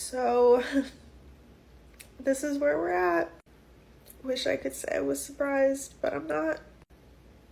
So, this is where we're at. Wish I could say I was surprised, but I'm not.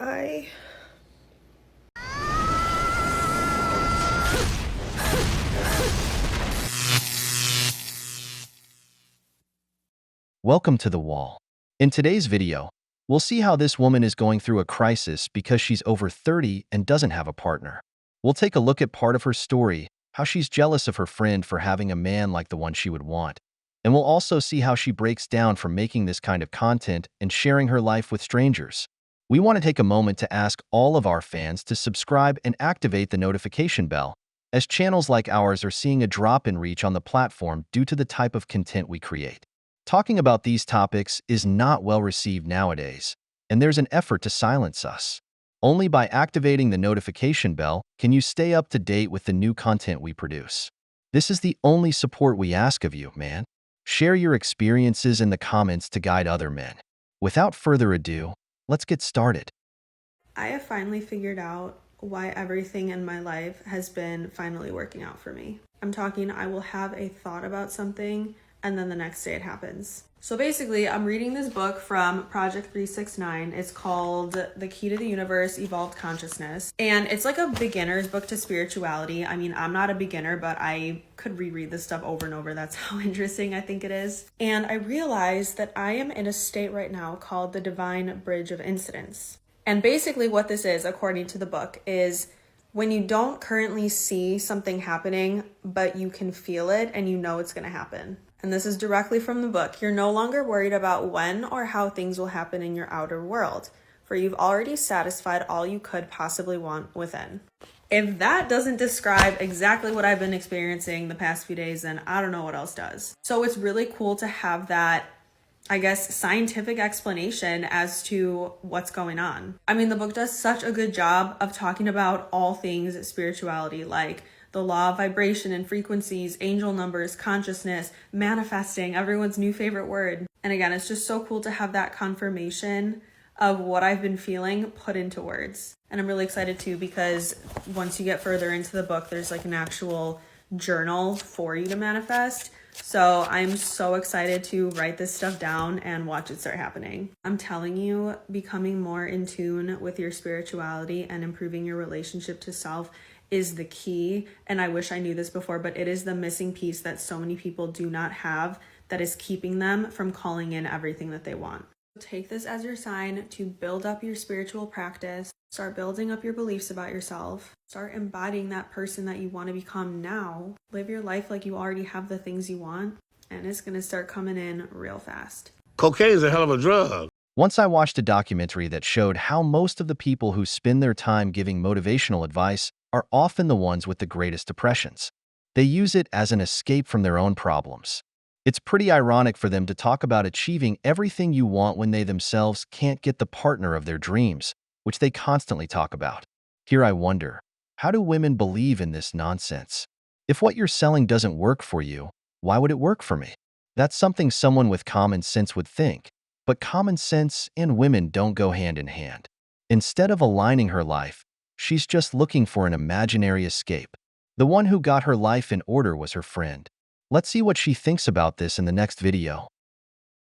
I. Welcome to The Wall. In today's video, we'll see how this woman is going through a crisis because she's over 30 and doesn't have a partner. We'll take a look at part of her story, how she's jealous of her friend for having a man like the one she would want. And we'll also see how she breaks down from making this kind of content and sharing her life with strangers. We want to take a moment to ask all of our fans to subscribe and activate the notification bell, as channels like ours are seeing a drop in reach on the platform due to the type of content we create. Talking about these topics is not well received nowadays, and there's an effort to silence us. Only by activating the notification bell can you stay up to date with the new content we produce. This is the only support we ask of you, man. Share your experiences in the comments to guide other men. Without further ado, let's get started. I have finally figured out why everything in my life has been finally working out for me. I'm talking, I will have a thought about something and then the next day it happens. So basically, I'm reading this book from Project 369. It's called The Key to the Universe, Evolved Consciousness. And it's like a beginner's book to spirituality. I mean, I'm not a beginner, but I could reread this stuff over and over. That's how interesting I think it is. And I realized that I am in a state right now called the Divine Bridge of Incidence. And basically what this is, according to the book, is when you don't currently see something happening, but you can feel it and you know it's going to happen. And this is directly from the book. You're no longer worried about when or how things will happen in your outer world, for you've already satisfied all you could possibly want within. If that doesn't describe exactly what I've been experiencing the past few days, then I don't know what else does. So it's really cool to have that, I guess, scientific explanation as to what's going on. I mean, the book does such a good job of talking about all things spirituality, like the law of vibration and frequencies, angel numbers, consciousness, manifesting, everyone's new favorite word. And again, it's just so cool to have that confirmation of what I've been feeling put into words. And I'm really excited too, because once you get further into the book, there's like an actual journal for you to manifest. So I'm so excited to write this stuff down and watch it start happening. I'm telling you, becoming more in tune with your spirituality and improving your relationship to self is the key. And I wish I knew this before, but it is the missing piece that so many people do not have that is keeping them from calling in everything that they want. Take this as your sign to build up your spiritual practice. Start building up your beliefs about yourself. Start embodying that person that you want to become now. Live your life like you already have the things you want, and it's going to start coming in real fast. Cocaine is a hell of a drug. Once I watched a documentary that showed how most of the people who spend their time giving motivational advice are often the ones with the greatest depressions. They use it as an escape from their own problems. It's pretty ironic for them to talk about achieving everything you want when they themselves can't get the partner of their dreams, which they constantly talk about. Here I wonder, how do women believe in this nonsense? If what you're selling doesn't work for you, why would it work for me? That's something someone with common sense would think. But common sense and women don't go hand in hand. Instead of aligning her life, she's just looking for an imaginary escape. The one who got her life in order was her friend. Let's see what she thinks about this in the next video.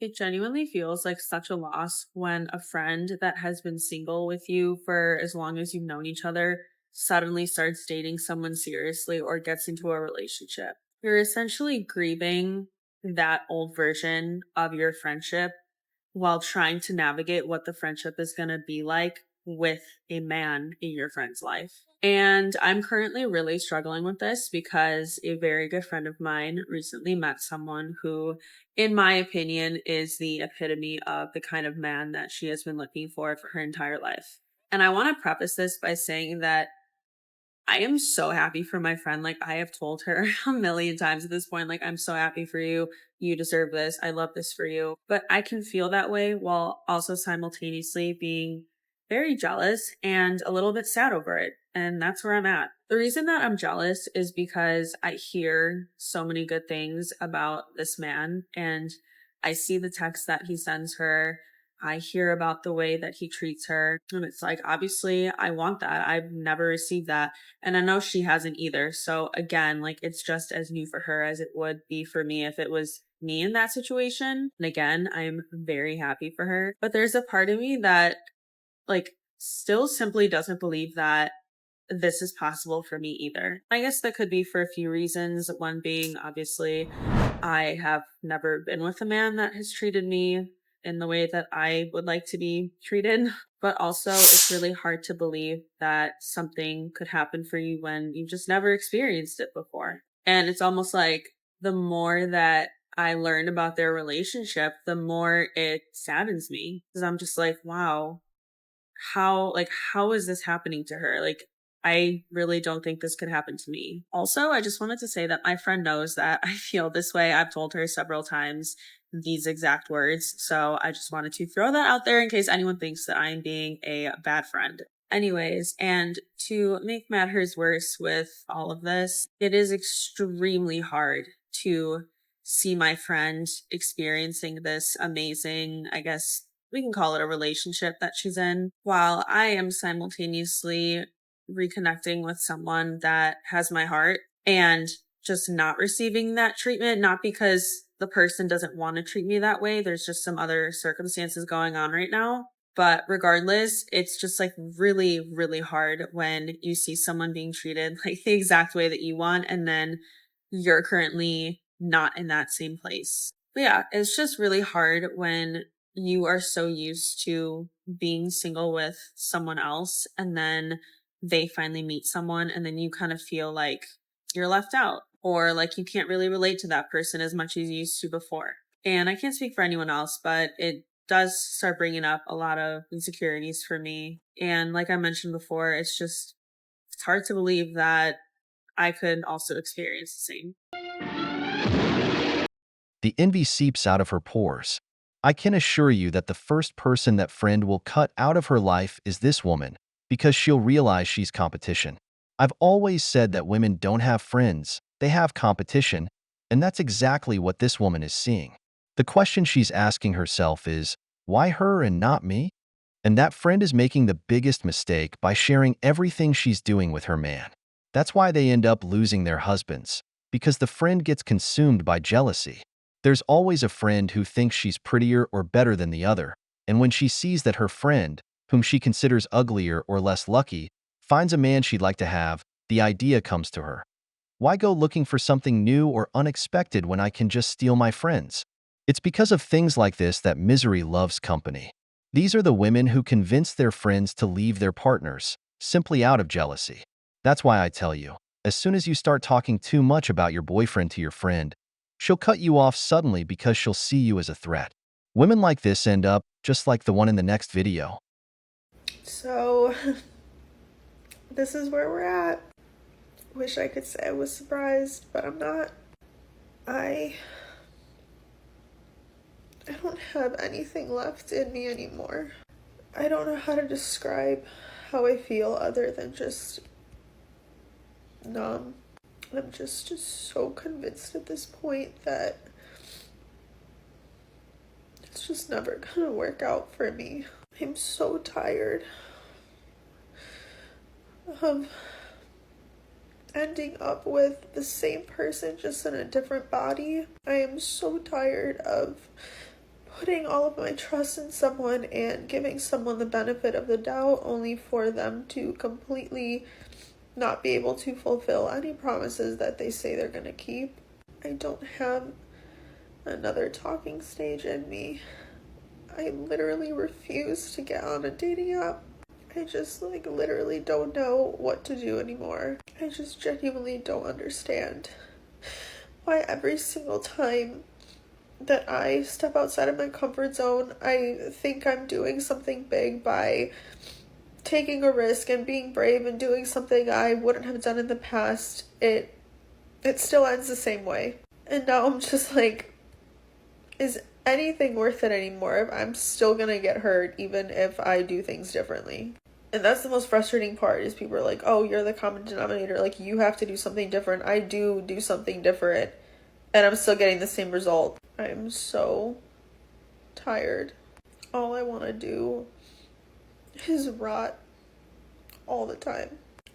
It genuinely feels like such a loss when a friend that has been single with you for as long as you've known each other suddenly starts dating someone seriously or gets into a relationship. You're essentially grieving that old version of your friendship while trying to navigate what the friendship is going to be like with a man in your friend's life. And I'm currently really struggling with this because a very good friend of mine recently met someone who, in my opinion, is the epitome of the kind of man that she has been looking for her entire life. And I want to preface this by saying that I am so happy for my friend. Like, I have told her a million times at this point, like, I'm so happy for you. You deserve this. I love this for you. But I can feel that way while also simultaneously being very jealous and a little bit sad over it. And that's where I'm at. The reason that I'm jealous is because I hear so many good things about this man, and I see the texts that he sends her. I hear about the way that he treats her, and it's like, obviously, I want that. I've never received that. And I know she hasn't either. So, again, like, it's just as new for her as it would be for me if it was me in that situation. And again, I'm very happy for her. But there's a part of me that, like, still simply doesn't believe that this is possible for me either. I guess that could be for a few reasons. One being, obviously, I have never been with a man that has treated me in the way that I would like to be treated. But also, it's really hard to believe that something could happen for you when you've just never experienced it before. And it's almost like the more that I learn about their relationship, the more it saddens me. Because I'm just like, wow, how is this happening to her? Like, I really don't think this could happen to me. Also, I just wanted to say that my friend knows that I feel this way. I've told her several times these exact words. So I just wanted to throw that out there in case anyone thinks that I'm being a bad friend. Anyways, and to make matters worse with all of this, it is extremely hard to see my friend experiencing this amazing, I guess we can call it a relationship that she's in, while I am simultaneously reconnecting with someone that has my heart and just not receiving that treatment, not because the person doesn't want to treat me that way. There's just some other circumstances going on right now. But regardless, it's just like really, really hard when you see someone being treated like the exact way that you want, and then you're currently not in that same place. But yeah, it's just really hard when you are so used to being single with someone else, and then they finally meet someone, and then you kind of feel like you're left out, or like you can't really relate to that person as much as you used to before. And I can't speak for anyone else, but it does start bringing up a lot of insecurities for me. And like I mentioned before, it's hard to believe that I could also experience the same. The envy seeps out of her pores. I can assure you that the first person that friend will cut out of her life is this woman, because she'll realize she's competition. I've always said that women don't have friends, they have competition, and that's exactly what this woman is seeing. The question she's asking herself is, why her and not me? And that friend is making the biggest mistake by sharing everything she's doing with her man. That's why they end up losing their husbands, because the friend gets consumed by jealousy. There's always a friend who thinks she's prettier or better than the other, and when she sees that her friend, whom she considers uglier or less lucky, finds a man she'd like to have, the idea comes to her. Why go looking for something new or unexpected when I can just steal my friends? It's because of things like this that misery loves company. These are the women who convince their friends to leave their partners, simply out of jealousy. That's why I tell you, as soon as you start talking too much about your boyfriend to your friend, she'll cut you off suddenly because she'll see you as a threat. Women like this end up just like the one in the next video. So, this is where we're at. Wish I could say I was surprised, but I'm not. I don't have anything left in me anymore. I don't know how to describe how I feel other than just numb. I'm just so convinced at this point that it's just never gonna work out for me. I'm so tired of ending up with the same person just in a different body. I am so tired of putting all of my trust in someone and giving someone the benefit of the doubt only for them to completely not be able to fulfill any promises that they say they're going to keep. I don't have another talking stage in me. I literally refuse to get on a dating app. I just literally don't know what to do anymore. I just genuinely don't understand why every single time that I step outside of my comfort zone, I think I'm doing something big by taking a risk and being brave and doing something I wouldn't have done in the past. It still ends the same way. And now I'm just like, is anything worth it anymore if I'm still gonna get hurt even if I do things differently? And that's the most frustrating part, is people are like, oh, you're the common denominator, like you have to do something different. I do something different and I'm still getting the same result. I'm so tired. all I want to do is rot all the time.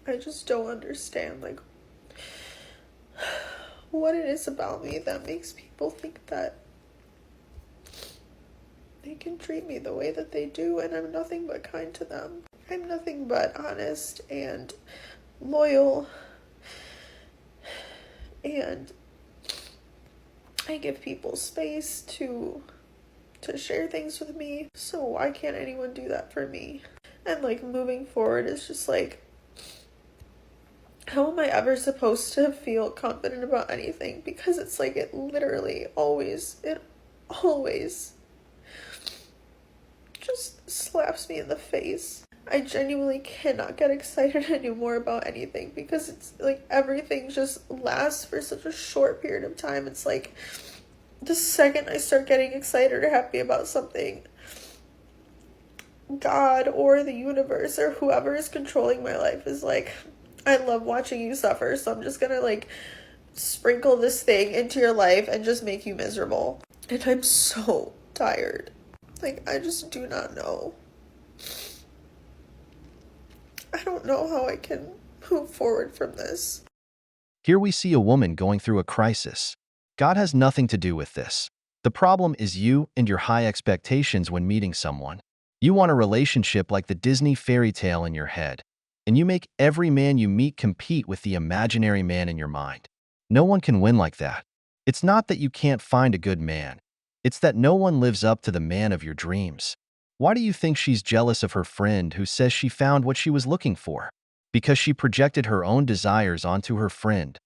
I just don't understand, like, what it is about me that makes people think that they can treat me the way that they do, and I'm nothing but kind to them. I'm nothing but honest and loyal, and I give people space to share things with me, so why can't anyone do that for me? And like, moving forward is just like, how am I ever supposed to feel confident about anything? Because it's like, it always just slaps me in the face. I genuinely cannot get excited anymore about anything, because it's like everything just lasts for such a short period of time. It's like, the second I start getting excited or happy about something, God or the universe or whoever is controlling my life is like, I love watching you suffer, so I'm just gonna like sprinkle this thing into your life and just make you miserable. And I'm so tired. Like, I just do not know. I don't know how I can move forward from this. Here we see a woman going through a crisis. God has nothing to do with this. The problem is you and your high expectations when meeting someone. You want a relationship like the Disney fairy tale in your head, and you make every man you meet compete with the imaginary man in your mind. No one can win like that. It's not that you can't find a good man. It's that no one lives up to the man of your dreams. Why do you think she's jealous of her friend who says she found what she was looking for? Because she projected her own desires onto her friend,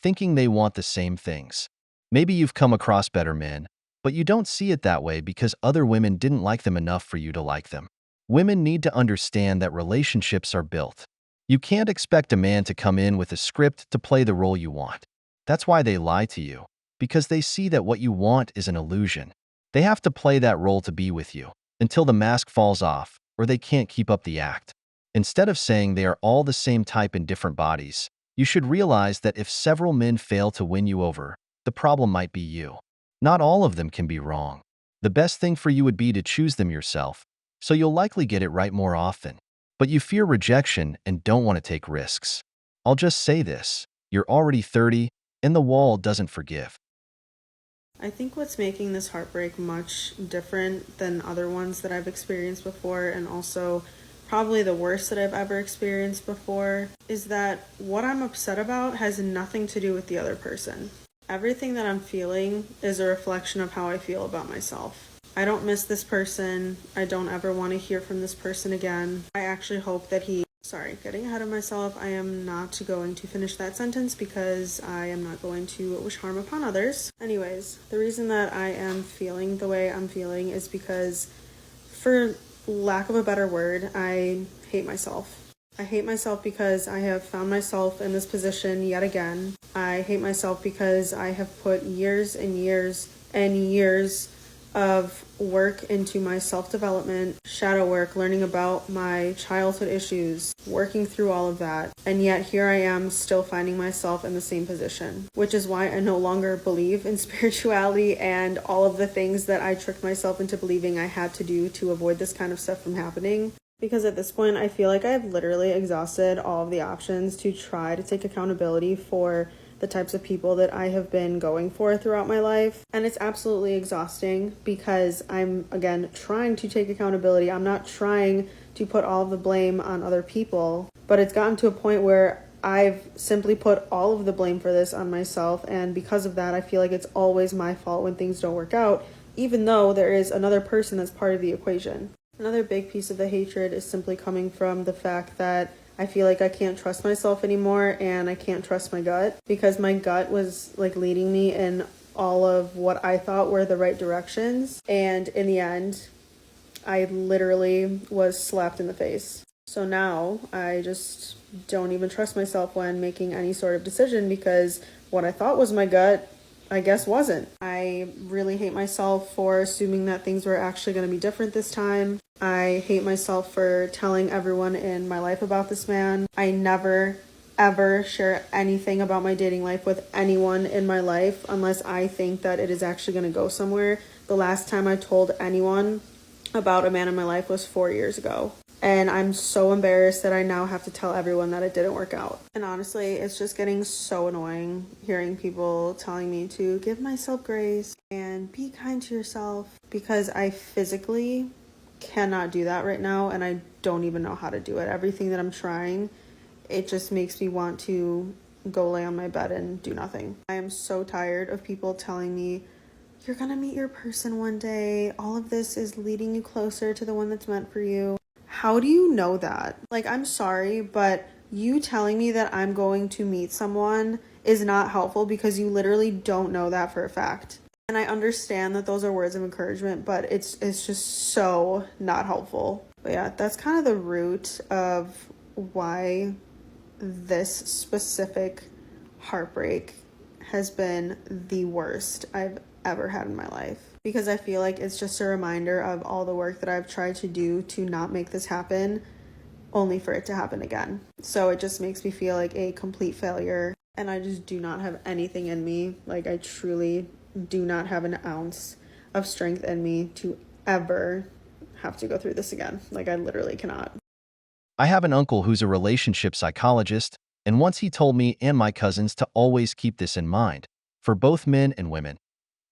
thinking they want the same things. Maybe you've come across better men, but you don't see it that way because other women didn't like them enough for you to like them. Women need to understand that relationships are built. You can't expect a man to come in with a script to play the role you want. That's why they lie to you, because they see that what you want is an illusion. They have to play that role to be with you, until the mask falls off, or they can't keep up the act. Instead of saying they are all the same type in different bodies, you should realize that if several men fail to win you over, the problem might be you. Not all of them can be wrong. The best thing for you would be to choose them yourself, so you'll likely get it right more often. But you fear rejection and don't want to take risks. I'll just say this, you're already 30, and the wall doesn't forgive. I think what's making this heartbreak much different than other ones that I've experienced before, and also probably the worst that I've ever experienced before, is that what I'm upset about has nothing to do with the other person. Everything that I'm feeling is a reflection of how I feel about myself. I don't miss this person. I don't ever want to hear from this person again. I actually hope that getting ahead of myself. I am not going to finish that sentence because I am not going to wish harm upon others. Anyways, the reason that I am feeling the way I'm feeling is because, for lack of a better word, I hate myself. I hate myself because I have found myself in this position yet again. I hate myself because I have put years and years and years of work into my self-development, shadow work, learning about my childhood issues, working through all of that. And yet here I am still finding myself in the same position, which is why I no longer believe in spirituality and all of the things that I tricked myself into believing I had to do to avoid this kind of stuff from happening. Because at this point, I feel like I've literally exhausted all of the options to try to take accountability for the types of people that I have been going for throughout my life. And it's absolutely exhausting because I'm, again, trying to take accountability. I'm not trying to put all of the blame on other people, but it's gotten to a point where I've simply put all of the blame for this on myself. And because of that, I feel like it's always my fault when things don't work out, even though there is another person that's part of the equation. Another big piece of the hatred is simply coming from the fact that I feel like I can't trust myself anymore and I can't trust my gut, because my gut was like leading me in all of what I thought were the right directions. And in the end, I literally was slapped in the face. So now I just don't even trust myself when making any sort of decision, because what I thought was my gut, I guess wasn't. I really hate myself for assuming that things were actually going to be different this time. I hate myself for telling everyone in my life about this man. I never, ever share anything about my dating life with anyone in my life unless I think that it is actually going to go somewhere. The last time I told anyone about a man in my life was 4 years ago. And I'm so embarrassed that I now have to tell everyone that it didn't work out. And honestly, it's just getting so annoying hearing people telling me to give myself grace and be kind to yourself, because I physically cannot do that right now, and I don't even know how to do it. Everything that I'm trying, it just makes me want to go lay on my bed and do nothing. I am so tired of people telling me, you're gonna meet your person one day. All of this is leading you closer to the one that's meant for you. How do you know that? Like, I'm sorry, but you telling me that I'm going to meet someone is not helpful, because you literally don't know that for a fact. And I understand that those are words of encouragement, but it's just so not helpful. But yeah, that's kind of the root of why this specific heartbreak has been the worst I've ever had in my life, because I feel like it's just a reminder of all the work that I've tried to do to not make this happen, only for it to happen again. So it just makes me feel like a complete failure, and I just do not have anything in me. Like, I truly do not have an ounce of strength in me to ever have to go through this again. Like, I literally cannot. I have an uncle who's a relationship psychologist, and once he told me and my cousins to always keep this in mind, for both men and women.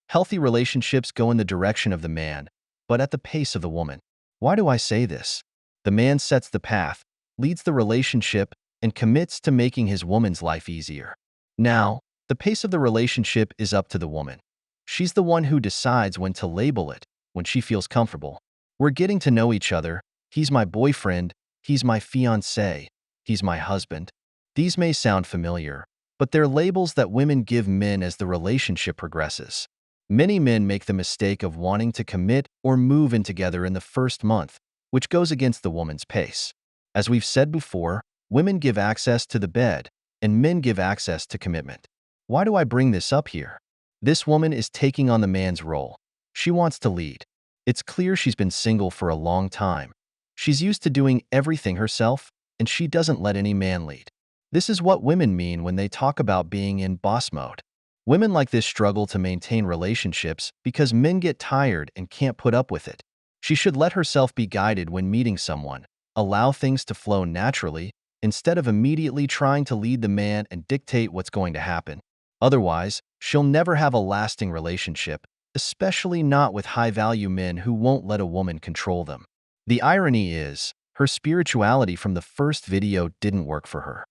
Healthy relationships go in the direction of the man, but at the pace of the woman. Why do I say this? The man sets the path, leads the relationship, and commits to making his woman's life easier. Now, the pace of the relationship is up to the woman. She's the one who decides when to label it, when she feels comfortable. We're getting to know each other. He's my boyfriend. He's my fiancé. He's my husband. These may sound familiar, but they're labels that women give men as the relationship progresses. Many men make the mistake of wanting to commit or move in together in the first month, which goes against the woman's pace. As we've said before, women give access to the bed, and men give access to commitment. Why do I bring this up here? This woman is taking on the man's role. She wants to lead. It's clear she's been single for a long time. She's used to doing everything herself, and she doesn't let any man lead. This is what women mean when they talk about being in boss mode. Women like this struggle to maintain relationships because men get tired and can't put up with it. She should let herself be guided when meeting someone, allow things to flow naturally, instead of immediately trying to lead the man and dictate what's going to happen. Otherwise, she'll never have a lasting relationship, especially not with high-value men who won't let a woman control them. The irony is, her spirituality from the first video didn't work for her.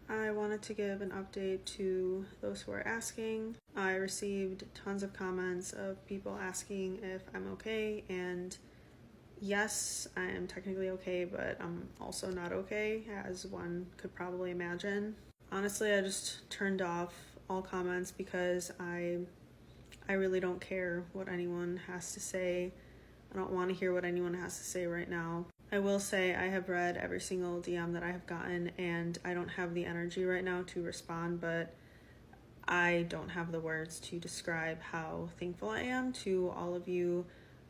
I wanted to give an update to those who are asking. I received tons of comments of people asking if I'm okay, and yes, I am technically okay, but I'm also not okay, as one could probably imagine. Honestly, I just turned off all comments because I really don't care what anyone has to say. I don't want to hear what anyone has to say right now. I will say I have read every single DM that I have gotten, and I don't have the energy right now to respond, but I don't have the words to describe how thankful I am to all of you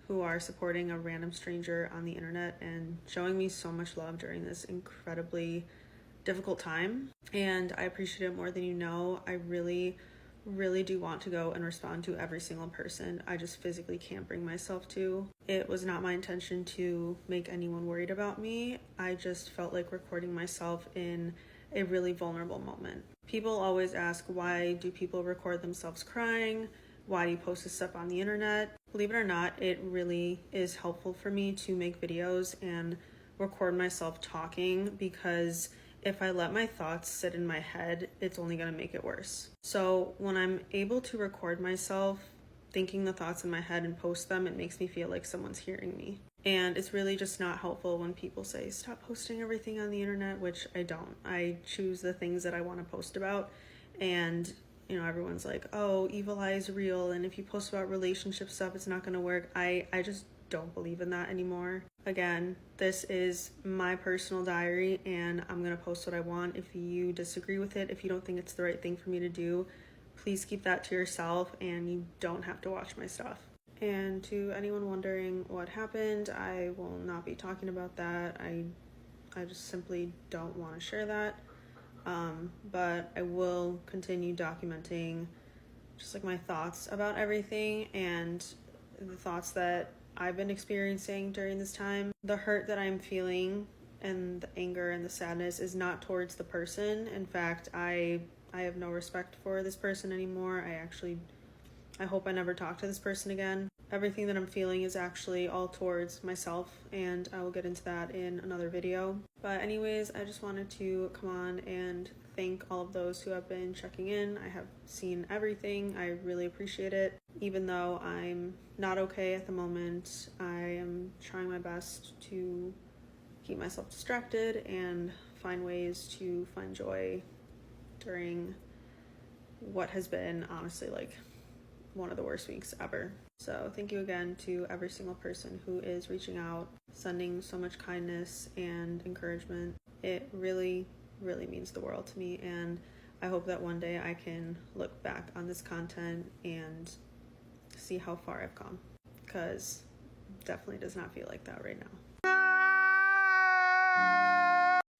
who are supporting a random stranger on the internet and showing me so much love during this incredibly difficult time. And I appreciate it more than you know. I really do want to go and respond to every single person. I just physically can't bring myself to. It was not my intention to make anyone worried about me. I just felt like recording myself in a really vulnerable moment. People always ask, why do people record themselves crying? Why do you post this stuff on the internet? Believe it or not, it really is helpful for me to make videos and record myself talking, because if I let my thoughts sit in my head, it's only going to make it worse. So when I'm able to record myself thinking the thoughts in my head and post them, it makes me feel like someone's hearing me. And it's really just not helpful when people say, stop posting everything on the internet, which I don't. I choose the things that I want to post about. And, you know, everyone's like, oh, evil eye is real, and if you post about relationship stuff, it's not going to work. I just don't believe in that anymore. Again, this is my personal diary, and I'm going to post what I want. If you disagree with it, if you don't think it's the right thing for me to do, please keep that to yourself, and you don't have to watch my stuff. And to anyone wondering what happened, I will not be talking about that. I just simply don't want to share that. But I will continue documenting just like my thoughts about everything, and the thoughts that I've been experiencing during this time. The hurt that I'm feeling and the anger and the sadness is not towards the person. In fact, I have no respect for this person anymore. I hope I never talk to this person again. Everything that I'm feeling is actually all towards myself, and I will get into that in another video. But anyways, I just wanted to come on and thank all of those who have been checking in. I have seen everything. I really appreciate it. Even though I'm not okay at the moment, I am trying my best to keep myself distracted and find ways to find joy during what has been honestly like one of the worst weeks ever. So thank you again to every single person who is reaching out, sending so much kindness and encouragement. It really, really means the world to me, and I hope that one day I can look back on this content and see how far I've come, because it definitely does not feel like that right now.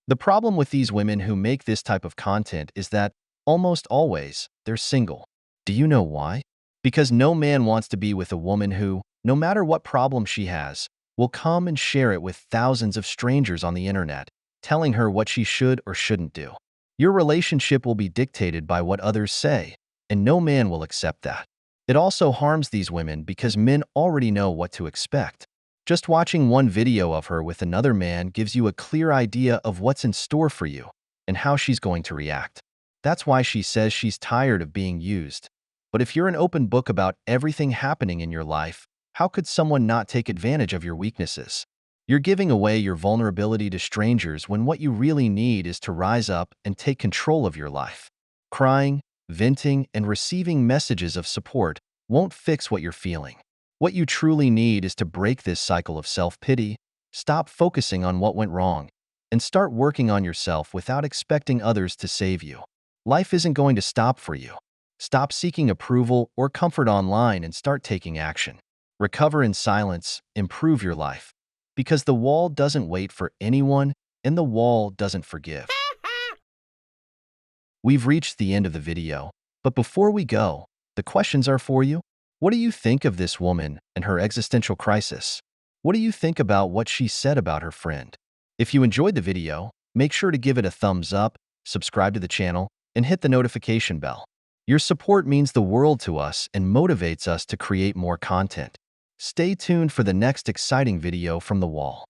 The problem with these women who make this type of content is that, almost always, they're single. Do you know why? Because no man wants to be with a woman who, no matter what problem she has, will come and share it with thousands of strangers on the internet, telling her what she should or shouldn't do. Your relationship will be dictated by what others say, and no man will accept that. It also harms these women because men already know what to expect. Just watching one video of her with another man gives you a clear idea of what's in store for you and how she's going to react. That's why she says she's tired of being used. But if you're an open book about everything happening in your life, how could someone not take advantage of your weaknesses? You're giving away your vulnerability to strangers when what you really need is to rise up and take control of your life. Crying, venting, and receiving messages of support won't fix what you're feeling. What you truly need is to break this cycle of self-pity, stop focusing on what went wrong, and start working on yourself without expecting others to save you. Life isn't going to stop for you. Stop seeking approval or comfort online and start taking action. Recover in silence, improve your life. Because the wall doesn't wait for anyone, and the wall doesn't forgive. We've reached the end of the video, but before we go, the questions are for you. What do you think of this woman and her existential crisis? What do you think about what she said about her friend? If you enjoyed the video, make sure to give it a thumbs up, subscribe to the channel, and hit the notification bell. Your support means the world to us and motivates us to create more content. Stay tuned for the next exciting video from The Wall.